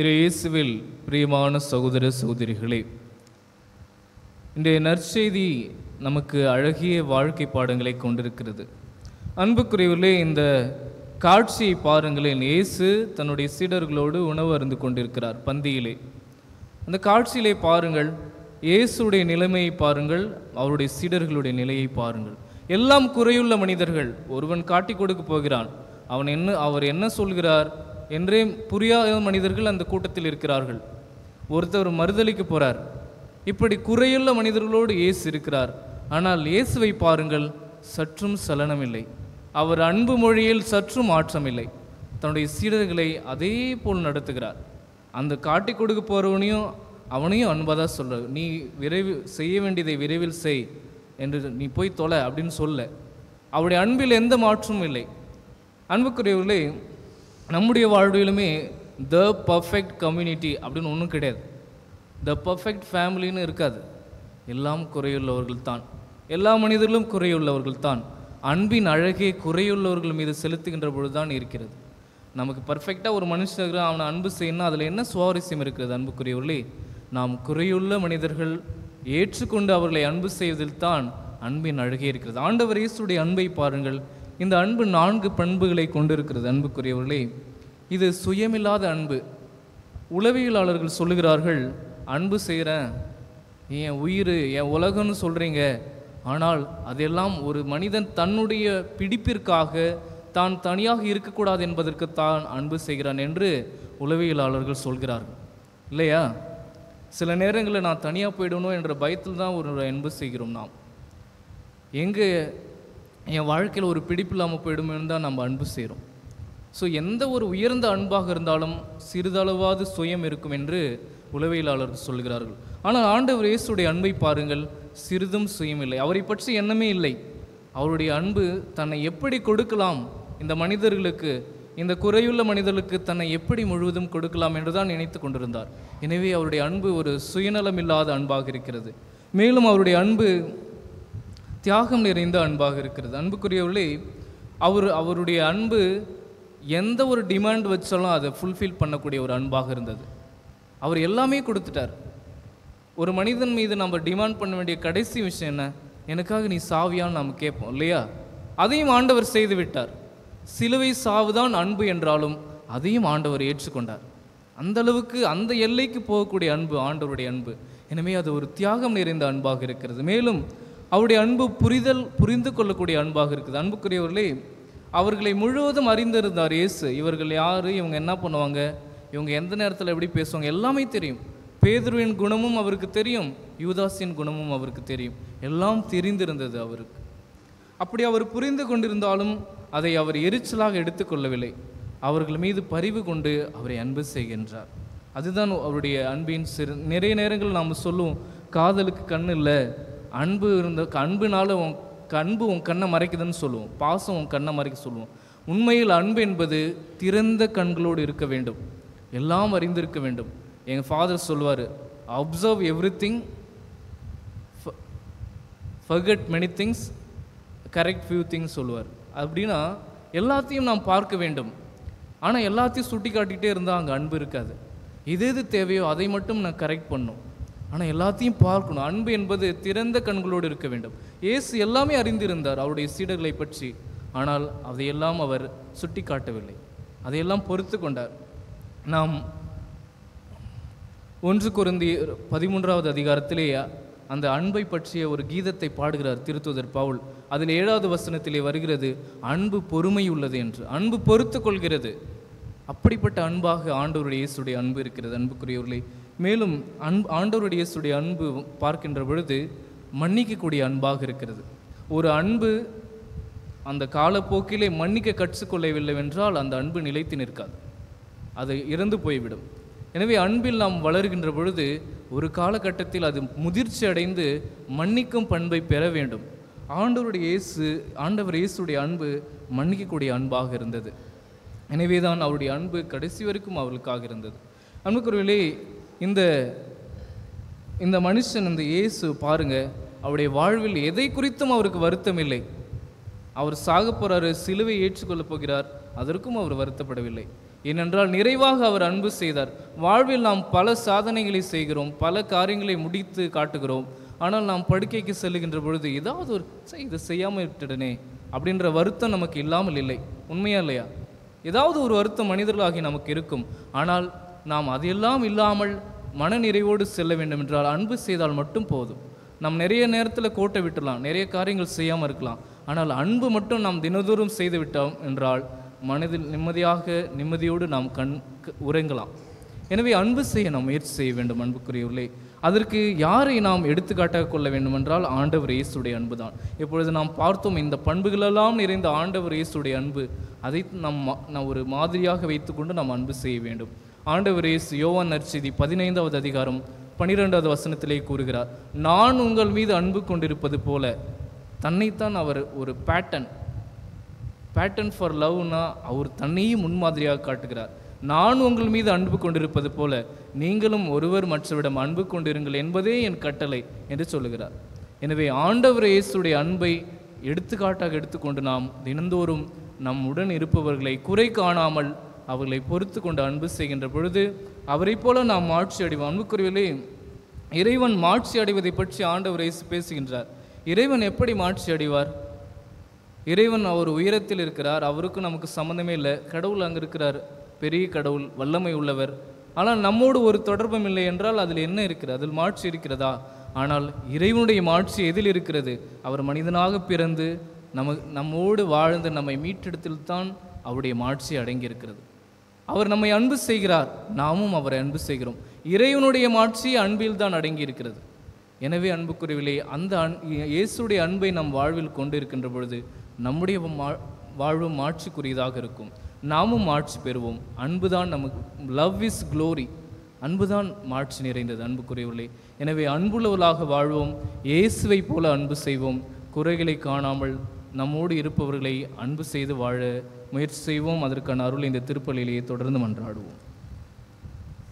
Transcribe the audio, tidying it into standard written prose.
இயேசுவில் பிரியமான சகோதர சகோதரிகளே, இன்றைய நற்செய்தி நமக்கு அழகிய வாழ்க்கை பாடங்களை கொண்டிருக்கிறது. அன்புக்குரியவர்களே, இந்த காட்சியை பாருங்களேன். இயேசு தன்னுடைய சீடர்களோடு உணவு அருந்து கொண்டிருக்கிறார் பந்தியிலே. அந்த காட்சியிலே பாருங்கள், இயேசுடைய நிலைமையை பாருங்கள், அவருடைய சீடர்களுடைய நிலையை பாருங்கள். எல்லாம் குறையுள்ள மனிதர்கள். ஒருவன் காட்டி கொடுக்க போகிறான், அவர் என்ன சொல்கிறார் என்றே புரியாத மனிதர்கள் அந்த கூட்டத்தில் இருக்கிறார்கள். ஒருத்தர் மறுதலிக்க போறார். இப்படி குறையுள்ள மனிதர்களோடு இயேசு இருக்கிறார். ஆனால் இயேசுவை பாருங்கள், சற்றும் சலனமில்லை. அவர் அன்பு மொழியில் சற்றும் மாற்றமில்லை. தன்னுடைய சீடர்களை அதே போல் நடத்துகிறார். அந்த காட்டி கொடுக்க போறவனையும் அவனையும் அன்பாக சொல்றார். நீ செய்ய வேண்டியதை விரைவில் செய் என்று, நீ போய் தொலை அப்படின்னு சொல்ல. அவருடைய அன்பில் எந்த மாற்றமும் இல்லை. அன்புக்குரியவர்களே, நம்முடைய வாழ்விலுமே த பர்ஃபெக்ட் கம்யூனிட்டி அப்படின்னு ஒன்றும் கிடையாது. த பர்ஃபெக்ட் ஃபேமிலின்னு இருக்காது. எல்லாம் குறையுள்ளவர்கள் தான். எல்லா மனிதர்களும் குறையுள்ளவர்கள் தான். அன்பின் அழகே குறையுள்ளவர்கள் மீது செலுத்துகின்ற பொழுது தான் இருக்கிறது. நமக்கு பர்ஃபெக்டாக ஒரு மனுஷன் அவனை அன்பு செய்யணும், அதில் என்ன சுவாரஸ்யம் இருக்கிறது? அன்புக்குரியவர்களே, நாம் குறையுள்ள மனிதர்கள் ஏற்றுக்கொண்டு அவர்களை அன்பு செய்வதில் தான் அன்பின் அழகே இருக்கிறது. ஆண்டவர் இயேசுடைய அன்பை பாருங்கள். இந்த அன்பு 4 பண்புகளை கொண்டிருக்கிறது. அன்புக்குரியவர்களே, இது சுயமில்லாத அன்பு. உளவியலாளர்கள் சொல்லுகிறார்கள், அன்பு செய்கிறேன், என் உயிர், என் உலகம்னு சொல்கிறீங்க, ஆனால் அதெல்லாம் ஒரு மனிதன் தன்னுடைய பிடிப்பிற்காக தான் தனியாக இருக்கக்கூடாது என்பதற்கு தான் அன்பு செய்கிறான் என்று உளவியலாளர்கள் சொல்கிறார்கள். இல்லையா? சில நேரங்களில் நான் தனியாக போயிடணும் என்ற பயத்தில் தான் ஒரு அன்பு செய்கிறோம். நாம் எங்கே என் வாழ்க்கையில் ஒரு பிடிப்பு இல்லாமல் போயிடுமேன்னு தான் நம்ம அன்பு செய்கிறோம். ஸோ எந்த ஒரு உயர்ந்த அன்பாக இருந்தாலும் சிறிதளவாவது சுயம் இருக்கும் என்று உளவியலாளர்கள் சொல்கிறார்கள். ஆனால் ஆண்டவர் இயேசுடைய அன்பை பாருங்கள், சிறிதும் சுயம் இல்லை. அவரை பற்றி எண்ணமே இல்லை. அவருடைய அன்பு தன்னை எப்படி கொடுக்கலாம், இந்த மனிதர்களுக்கு, இந்த குறையுள்ள மனிதர்களுக்கு தன்னை எப்படி முழுவதும் கொடுக்கலாம் என்று தான் நினைத்து கொண்டிருந்தார். எனவே அவருடைய அன்பு ஒரு சுயநலம் இல்லாத அன்பாக இருக்கிறது. மேலும் அவருடைய அன்பு தியாகம் நிறைந்த அன்பாக இருக்கிறது. அன்புக்குரியவர்களே, அவருடைய அன்பு எந்த ஒரு டிமாண்ட் வச்சாலும் அதை ஃபுல்ஃபில் பண்ணக்கூடிய ஒரு அன்பாக இருந்தது. அவர் எல்லாமே கொடுத்துட்டார். ஒரு மனிதன் மீது நம்ம டிமாண்ட் பண்ண வேண்டிய கடைசி விஷயம் என்ன? எனக்காக நீ சாவியான்னு நாம் கேட்போம் இல்லையா? அதையும் ஆண்டவர் செய்து விட்டார். சிலுவை சாவுதான் அன்பு என்றாலும் அதையும் ஆண்டவர் ஏற்றுக்கொண்டார். அந்த அளவுக்கு, அந்த எல்லைக்கு போகக்கூடிய அன்பு ஆண்டவருடைய அன்பு. எனவே அது ஒரு தியாகம் நிறைந்த அன்பாக இருக்கிறது. மேலும் அவருடைய அன்பு புரிந்து கொள்ளக்கூடிய அன்பாக இருக்குது. அன்புக்குரியவர்களே, அவர்களை முழுவதும் அறிந்திருந்தார் இயேசு. இவர்கள் யார், இவங்க என்ன பண்ணுவாங்க, இவங்க எந்த நேரத்தில் எப்படி பேசுவாங்க, எல்லாமே தெரியும். பேதுருவின் குணமும் அவருக்கு தெரியும், யூதாசின் குணமும் அவருக்கு தெரியும். எல்லாம் தெரிந்திருந்தது அவருக்கு. அப்படி அவர் புரிந்து கொண்டிருந்தாலும் அதை அவர் எரிச்சலாக எடுத்துக்கொள்ளவில்லை. அவர்கள் மீது பரிவு கொண்டு அவரை அன்பு செய்கின்றார். அதுதான் அவருடைய அன்பின் நிறைய நேரங்கள் நாம் சொல்லுவோம், காதலுக்கு கண் இல்லை, அன்புனால அன்பு உன் கண்ணை மறைக்குதுன்னு சொல்லுவோம், பாசம் உன் கண்ணை மறைக்க சொல்லுவோம். உண்மையில் அன்பு என்பது திறந்த கண்களோடு இருக்க வேண்டும், எல்லாம் அறிந்திருக்க வேண்டும். எங்கள் ஃபாதர் சொல்லுவார், observe every thing, forget many things, correct few things சொல்லுவார். அப்படின்னா எல்லாத்தையும் நாம் பார்க்க வேண்டும், ஆனால் எல்லாத்தையும் சுட்டி காட்டிகிட்டே இருந்தால் அங்கே அன்பு இருக்காது. எது தேவையோ அதை மட்டும் நான் கரெக்ட் பண்ணும், ஆனால் எல்லாத்தையும் பார்க்கணும். அன்பு என்பது திறந்த கண்களோடு இருக்க வேண்டும். இயேசு எல்லாமே அறிந்திருந்தார் அவருடைய சீடர்களை பற்றி, ஆனால் அதையெல்லாம் அவர் சுட்டி காட்டவில்லை, அதையெல்லாம் பொறுத்து கொண்டார். நாம் 1 கொரிந்தியர் 13வது அதிகாரத்திலே அந்த அன்பை பற்றிய ஒரு கீதத்தை பாடுகிறார் திருத்தூதர் பவுல். அதில் 7வது வசனத்திலே வருகிறது, அன்பு பொறுமை உள்ளது என்று. அன்பு பொறுத்து கொள்கிறது. அப்படிப்பட்ட அன்பாக ஆண்டவருடைய இயேசுடைய அன்பு இருக்கிறது. அன்புக்குரியவர்களே, மேலும் ஆண்டவருடைய இயேசுடைய அன்பு பார்க்கின்ற பொழுது மன்னிக்கக்கூடிய அன்பாக இருக்கிறது. ஒரு அன்பு அந்த காலப்போக்கிலே மன்னிக்க கற்றுக்கொள்ளவில்லை என்றால் அந்த அன்பு நிலைத்து நிற்காது, அது இறந்து போய்விடும். எனவே அன்பில் நாம் வளர்கின்ற பொழுது ஒரு காலகட்டத்தில் அது முதிர்ச்சி அடைந்து மன்னிக்கும் பண்பை பெற வேண்டும். ஆண்டவர் இயேசுடைய அன்பு மன்னிக்கக்கூடிய அன்பாக இருந்தது. எனவே தான் அவருடைய அன்பு கடைசி வரைக்கும் அவர்களுக்காக இருந்தது. அன்புக்குரியவர்களே, இந்த மனுஷன், இந்த இயேசு பாருங்க, அவருடைய வாழ்வில் எதை குறித்தும் அவருக்கு வருத்தம் இல்லை. அவர் சாக போகிறாரு, சிலுவை ஏற்றுக்கொள்ளப் போகிறார், அதற்கும் அவர் வருத்தப்படவில்லை. ஏனென்றால் நிறைவாக அவர் அன்பு செய்தார். வாழ்வில் நாம் பல சாதனைகளை செய்கிறோம், பல காரியங்களை முடித்து காட்டுகிறோம். ஆனால் நாம் படுக்கைக்கு செல்லுகின்ற பொழுது ஏதாவது ஒரு இதை செய்யாமல் விட்டுடனே அப்படின்ற வருத்தம் நமக்கு இல்லாமல் இல்லை. உண்மையா இல்லையா? ஏதாவது ஒரு வருத்தம் மனிதர்களாகி நமக்கு இருக்கும். ஆனால் நாம் அதையெல்லாம் இல்லாமல் மன நிறைவோடு செல்ல வேண்டும் என்றால் அன்பு செய்தால் மட்டும் போதும். நாம் நிறைய நேரத்தில் கோட்டை விட்டுலாம், நிறைய காரியங்கள் செய்யாமல் இருக்கலாம். ஆனால் அன்பு மட்டும் நாம் தினதோறும் செய்து விட்டோம் என்றால் மனதில் நிம்மதியோடு நாம் உறங்கலாம். எனவே அன்பு செய்ய நாம் முயற்சி செய்ய வேண்டும். அன்புக்குரியவர்களே, அதற்கு யாரை நாம் எடுத்துக்காட்டாக கொள்ள வேண்டும் என்றால் ஆண்டவர் இயேசுடைய அன்பு தான். இப்பொழுது நாம் பார்த்தோம், இந்த பண்புகளெல்லாம் நிறைந்த ஆண்டவர் இயேசுடைய அன்பு, அதை நாம் ஒரு மாதிரியாக வைத்துக்கொண்டு நாம் அன்பு செய்ய வேண்டும். ஆண்டவர் இயேசு யோவான் நற்செய்தி 15வது அதிகாரம் 12வது வசனத்திலே கூறுகிறார், நான் உங்கள் மீது அன்பு கொண்டிருப்பது போல. தன்னைத்தான் அவர் ஒரு பேட்டன் ஃபார் லவ்னா அவர் தன்னையும் முன்மாதிரியாக காட்டுகிறார். நான் உங்கள் மீது அன்பு கொண்டிருப்பது போல நீங்களும் ஒருவர் மற்றவரிடம் அன்பு கொண்டிருங்கள் என்பதே என் கட்டளை என்று சொல்லுகிறார். எனவே ஆண்டவர் இயேசுடைய அன்பை எடுத்துக்காட்டாக எடுத்துக்கொண்டு நாம் தினந்தோறும் நம்முடன் இருப்பவர்களை குறை காணாமல் அவர்களை பொறுத்து கொண்டு அன்பு செய்கின்ற பொழுது அவரை போல நாம் மாட்சி அடைவோம். அன்புக்குரியவர்களே, இறைவன் மாட்சி அடைவதை பற்றி ஆண்டவர் இயேசு பேசுகின்றார். இறைவன் எப்படி மாட்சி அடைவார்? இறைவன் அவர் உயரத்தில் இருக்கிறார், அவருக்கு நமக்கு சம்மந்தமே இல்லை. கடவுள் அங்கே இருக்கிறார், பெரிய கடவுள், வல்லமை உள்ளவர். ஆனால் நம்மோடு ஒரு தொடர்பும் இல்லை என்றால் அதில் என்ன இருக்கிறது? அதில் மாட்சி இருக்கிறதா? ஆனால் இறைவனுடைய மாட்சி எதில் இருக்கிறது? அவர் மனிதனாக பிறந்து நம்மோடு வாழ்ந்து நம்மை மீட்டெடுத்தில் அவருடைய மாட்சி அடங்கியிருக்கிறது. அவர் நம்மை அன்பு செய்கிறார், நாமும் அவரை அன்பு செய்கிறோம். இறைவனுடைய மாட்சி அன்பில் தான் அடங்கி இருக்கிறது. எனவே அன்புக்குரியவர்களே, அந்த இயேசுடைய அன்பை நம் வாழ்வில் கொண்டு இருக்கின்ற பொழுது நம்முடைய வாழ்வும் மாட்சிக்குரியதாக இருக்கும். நாமும் மாட்சி பெறுவோம். அன்புதான் நமக்கு, லவ் இஸ் க்ளோரி, அன்புதான் மாட்சி நிறைந்தது. அன்புக்குரியவர்களே, எனவே அன்புள்ளவர்களாக வாழ்வோம், இயேசுவை போல அன்பு செய்வோம். குறைகளை காணாமல் நம்மோடு இருப்பவர்களை அன்பு செய்து வாழ முயற்சி செய்வோம். அதற்கான அருள் இந்த திருப்பலியிலேயே தொடர்ந்து மன்றாடுவோம்.